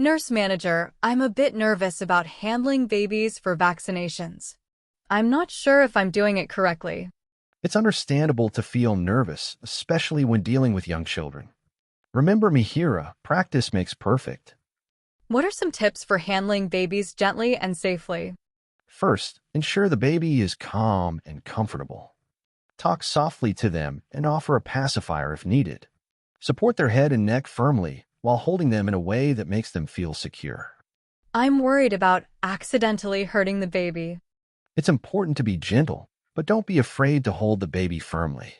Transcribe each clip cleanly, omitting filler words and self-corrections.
Nurse manager, I'm a bit nervous about handling babies for vaccinations. I'm not sure if I'm doing it correctly. It's understandable to feel nervous, especially when dealing with young children. Remember, Mihira, practice makes perfect. What are some tips for handling babies gently and safely? First, ensure the baby is calm and comfortable. Talk softly to them and offer a pacifier if needed. Support their head and neck firmly while holding them in a way that makes them feel secure. I'm worried about accidentally hurting the baby. It's important to be gentle, but don't be afraid to hold the baby firmly.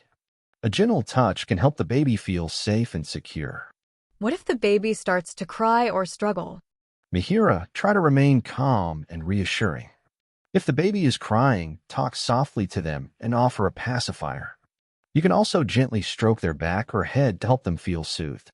A gentle touch can help the baby feel safe and secure. What if the baby starts to cry or struggle? Mihira, try to remain calm and reassuring. If the baby is crying, talk softly to them and offer a pacifier. You can also gently stroke their back or head to help them feel soothed.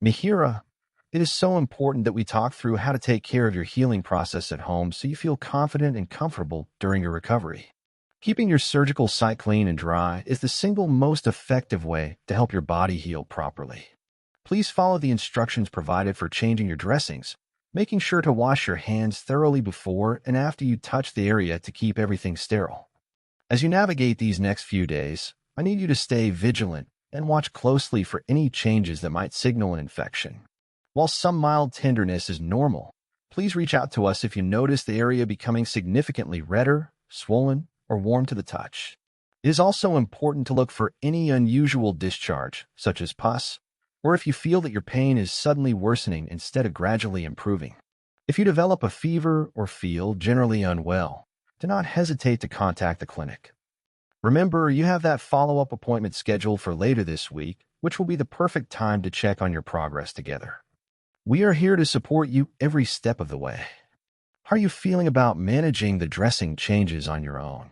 Mihira, it is so important that we talk through how to take care of your healing process at home so you feel confident and comfortable during your recovery. Keeping your surgical site clean and dry is the single most effective way to help your body heal properly. Please follow the instructions provided for changing your dressings, making sure to wash your hands thoroughly before and after you touch the area to keep everything sterile. As you navigate these next few days, I need you to stay vigilant and watch closely for any changes that might signal an infection. While some mild tenderness is normal, please reach out to us if you notice the area becoming significantly redder, swollen, or warm to the touch. It is also important to look for any unusual discharge, such as pus, or if you feel that your pain is suddenly worsening instead of gradually improving. If you develop a fever or feel generally unwell, do not hesitate to contact the clinic. Remember, you have that follow-up appointment scheduled for later this week, which will be the perfect time to check on your progress together. We are here to support you every step of the way. How are you feeling about managing the dressing changes on your own?